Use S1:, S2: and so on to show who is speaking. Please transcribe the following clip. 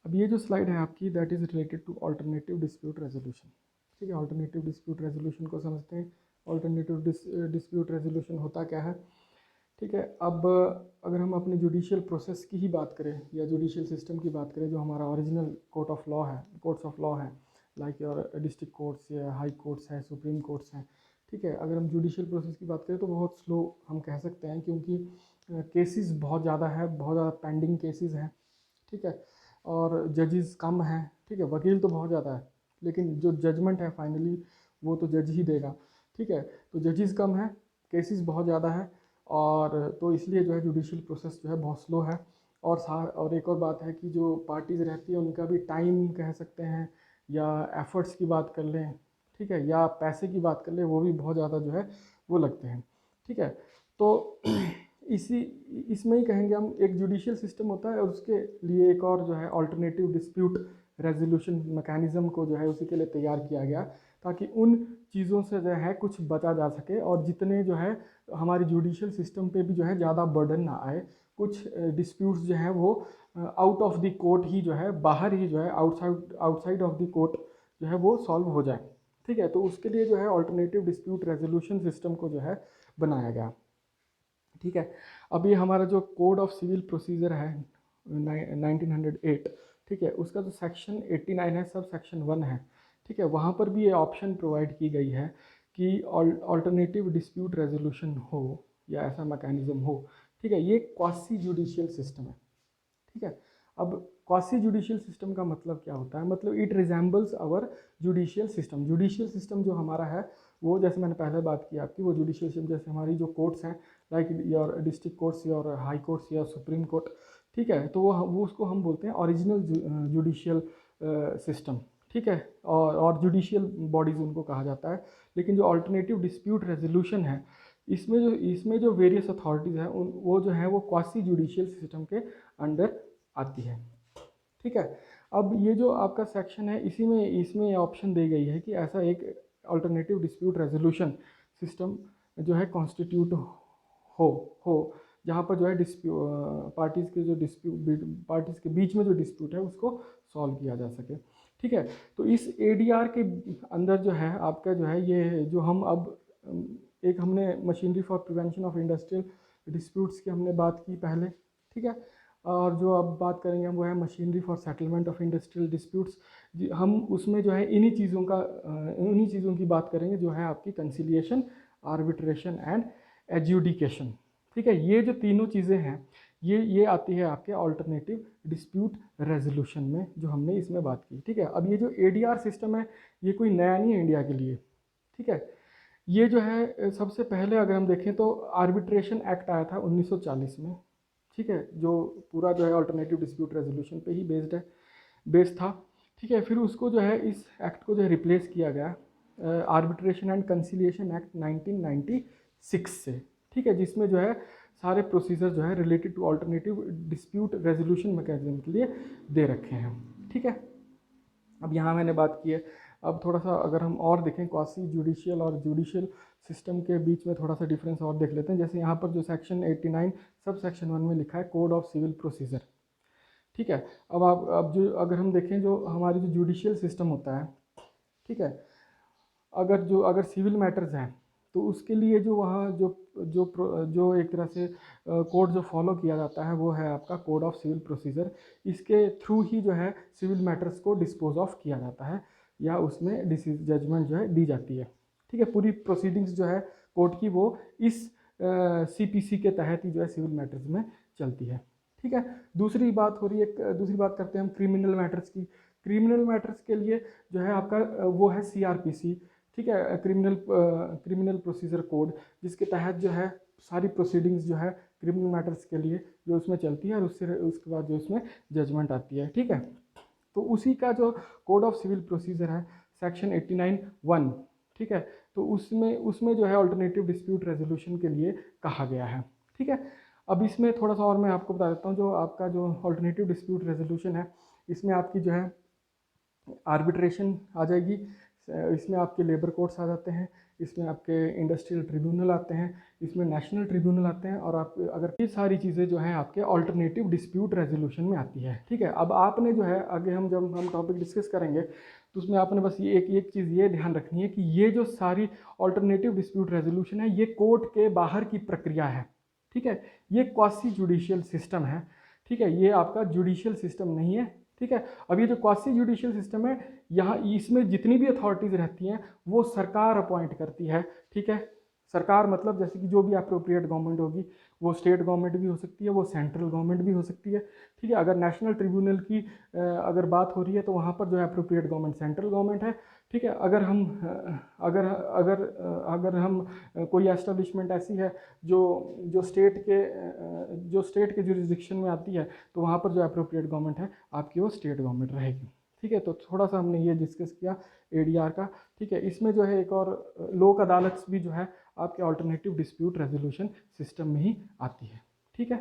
S1: अब ये जो स्लाइड है आपकी that is related to alternative dispute resolution. ठीक है, अल्टरनेटिव डिस्प्यूट रेजोल्यूशन को समझते हैं। अल्टरनेटिव डिस्प्यूट रेजोल्यूशन होता क्या है? ठीक है, अब अगर हम अपने जुडिशियल प्रोसेस की ही बात करें या जुडिशियल सिस्टम की बात करें, जो हमारा ओरिजिनल कोर्ट ऑफ लॉ है, कोर्ट्स ऑफ लॉ है, लाइक योर डिस्ट्रिक्ट कोर्ट्स या हाई कोर्ट्स हैं, सुप्रीम कोर्ट्स हैं। ठीक है, अगर हम जुडिशियल प्रोसेस की बात करें तो बहुत स्लो हम कह सकते हैं, क्योंकि केसेस बहुत ज़्यादा है, बहुत ज़्यादा पेंडिंग केसेस हैं। ठीक है, और जजेस कम हैं। ठीक है, वकील तो बहुत ज़्यादा है, लेकिन जो जजमेंट है फाइनली वो तो जज ही देगा। ठीक है, तो जजेस कम है, केसेस बहुत ज़्यादा है, और तो इसलिए जो है जुडिशियल प्रोसेस जो है बहुत स्लो है। और एक और बात है कि जो पार्टीज़ रहती है उनका भी टाइम कह सकते हैं, या एफर्ट्स की बात कर लें, ठीक है, या पैसे की बात कर लें, वो भी बहुत ज़्यादा जो है वो लगते हैं। ठीक है, तो इसी इसमें ही कहेंगे हम, एक जुडिशियल सिस्टम होता है और उसके लिए एक और जो है अल्टरनेटिव डिस्प्यूट रेजोल्यूशन मैकेनिज़्म को जो है उसी के लिए तैयार किया गया, ताकि उन चीज़ों से जो है कुछ बचा जा सके, और जितने जो है हमारी जुडिशियल सिस्टम पे भी जो है ज़्यादा बर्डन ना आए। कुछ डिस्प्यूट्स जो है वो आउट ऑफ द कोर्ट ही जो है, बाहर ही जो है, आउटसाइड ऑफ द कोर्ट जो है वो सॉल्व हो जाए। ठीक है, तो उसके लिए जो है अल्टरनेटिव डिस्प्यूट रेजोल्यूशन सिस्टम को जो है बनाया गया। ठीक है, अब ये हमारा जो कोड ऑफ सिविल प्रोसीजर है 1908, ठीक है, उसका जो सेक्शन 89 है, सब सेक्शन 1 है। ठीक है, वहाँ पर भी ये ऑप्शन प्रोवाइड की गई है कि अल्टरनेटिव डिस्प्यूट रेजोल्यूशन हो या ऐसा मैकेनिज्म हो। ठीक है, ये क्वासी जुडिशियल सिस्टम है। ठीक है, अब क्वासी जुडिशियल सिस्टम का मतलब क्या होता है? मतलब it resembles our judicial system. Judicial system जो हमारा है वो, जैसे मैंने पहले बात की आपकी, वो जुडिशियल सिस्टम जैसे हमारी जो कोर्ट्स हैं, like your district courts, your high courts या सुप्रीम कोर्ट। ठीक है, तो वो उसको हम बोलते हैं ओरिजिनल जुडिशियल सिस्टम। ठीक है, और जुडिशियल बॉडीज़ उनको कहा जाता है। लेकिन जो अल्टरनेटिव डिस्प्यूट रेजोल्यूशन है, इसमें जो वेरियस अथॉरिटीज़ हैं वो जो है वो क्वासी जुडिशियल सिस्टम के अंडर आती है। ठीक है, अब ये जो आपका सेक्शन है, इसमें ऑप्शन दी गई है कि ऐसा एक अल्टरनेटिव डिस्प्यूट रेजोल्यूशन सिस्टम जो है कॉन्स्टिट्यूट हो जहाँ पर जो है पार्टीज़ के बीच में जो डिस्प्यूट है उसको सॉल्व किया जा सके। ठीक है, तो इस एडीआर के अंदर जो है आपका जो है ये जो हम अब एक हमने machinery for prevention of industrial disputes की हमने बात की पहले। ठीक है, और जो अब बात करेंगे हम वो है machinery for settlement of industrial disputes. हम उसमें जो है इन्हीं चीज़ों की बात करेंगे, जो है आपकी कंसिलिएशन, आर्बिट्रेशन एंड एजुडिकेशन। ठीक है, ये जो तीनों चीज़ें हैं ये आती है आपके अल्टरनेटिव डिस्प्यूट रेजोल्यूशन में, जो हमने इसमें बात की। ठीक है, अब ये जो एडीआर सिस्टम है ये कोई नया नहीं है इंडिया के लिए। ठीक है, ये जो है सबसे पहले अगर हम देखें तो आर्बिट्रेशन एक्ट आया था 1940 में। ठीक है, जो पूरा जो है अल्टरनेटिव डिस्प्यूट रेजोल्यूशन पे ही बेस्ड था। ठीक है, फिर उसको जो है इस एक्ट को जो है रिप्लेस किया गया आर्बिट्रेशन एंड कंसिलिएशन एक्ट 1996 से। ठीक है, जिसमें जो है सारे प्रोसीजर जो है related to alternative dispute resolution mechanism के लिए दे रखे हैं। ठीक है, अब यहाँ मैंने बात की है। अब थोड़ा सा अगर हम और देखें क्वासी जुडिशियल और जुडिशियल सिस्टम के बीच में थोड़ा सा डिफरेंस और देख लेते हैं। जैसे यहाँ पर जो सेक्शन 89 सब सेक्शन 1 में लिखा है कोड ऑफ सिविल प्रोसीजर। ठीक है, अब जो अगर हम देखें जो हमारी जो जुडिशियल सिस्टम होता है, ठीक है, अगर सिविल मैटर्स हैं तो उसके लिए जो वहाँ जो एक तरह से कोड जो फॉलो किया जाता है वो है आपका कोड ऑफ सिविल प्रोसीजर। इसके थ्रू ही जो है सिविल मैटर्स को डिस्पोज ऑफ किया जाता है, या उसमें जजमेंट जो है दी जाती है। ठीक है, पूरी प्रोसीडिंग्स जो है कोर्ट की वो इस सीपीसी के तहत ही जो है सिविल मैटर्स में चलती है। ठीक है, दूसरी बात करते हैं हम क्रिमिनल मैटर्स की। क्रिमिनल मैटर्स के लिए जो है आपका वो है सीआरपीसी। ठीक है, क्रिमिनल प्रोसीजर कोड, जिसके तहत जो है सारी प्रोसीडिंग्स जो है क्रिमिनल मैटर्स के लिए जो उसमें चलती है, और उसके बाद जो उसमें जजमेंट आती है। ठीक है, तो उसी का जो कोड ऑफ सिविल प्रोसीजर है सेक्शन 89(1), ठीक है, तो उसमें जो है अल्टरनेटिव डिस्प्यूट रेजोल्यूशन के लिए कहा गया है। ठीक है, अब इसमें थोड़ा सा और मैं आपको बता देता हूँ। जो आपका जो अल्टरनेटिव डिस्प्यूट रेजोल्यूशन है, इसमें आपकी जो है आर्बिट्रेशन आ जाएगी, इसमें आपके लेबर कोर्ट्स आ जाते हैं, इसमें आपके इंडस्ट्रियल ट्रिब्यूनल आते हैं, इसमें नेशनल ट्रिब्यूनल आते हैं, और आप अगर ये सारी चीज़ें जो हैं आपके ऑल्टरनेटिव डिस्प्यूट रेजोल्यूशन में आती है। ठीक है, अब आपने जो है आगे जब हम टॉपिक डिस्कस करेंगे तो उसमें आपने बस ये एक चीज़ ये ध्यान रखनी है कि ये जो सारी ऑल्टरनेटिव डिस्प्यूट रेजोल्यूशन है ये कोर्ट के बाहर की प्रक्रिया है। ठीक है, ये क्वासी जुडिशियल सिस्टम है। ठीक है, ये आपका जुडिशियल सिस्टम नहीं है। ठीक है, अब ये जो क्वासी जुडिशियल सिस्टम है, यहाँ इसमें जितनी भी अथॉरिटीज़ रहती हैं वो सरकार अपॉइंट करती है। ठीक है, सरकार मतलब जैसे कि जो भी अप्रोप्रिएट गवर्नमेंट होगी, वो स्टेट गवर्नमेंट भी हो सकती है, वो सेंट्रल गवर्नमेंट भी हो सकती है। ठीक है, अगर नेशनल ट्रिब्यूनल की अगर बात हो रही है तो वहाँ पर जो है अप्रोप्रिएट गवर्नमेंट सेंट्रल गवर्नमेंट है। ठीक है, अगर हम अगर अगर अगर हम कोई एस्टेब्लिशमेंट ऐसी है जो जो स्टेट के जुरिस्डिक्शन में आती है, तो वहाँ पर जो अप्रोप्रिएट गवर्नमेंट है आपकी वो स्टेट गवर्नमेंट रहेगी। ठीक है, तो थोड़ा सा हमने ये डिस्कस किया एडीआर का। ठीक है, इसमें जो है एक और लोक अदालत भी जो है आपके ऑल्टरनेटिव डिस्प्यूट रेजोल्यूशन सिस्टम में ही आती है। ठीक है।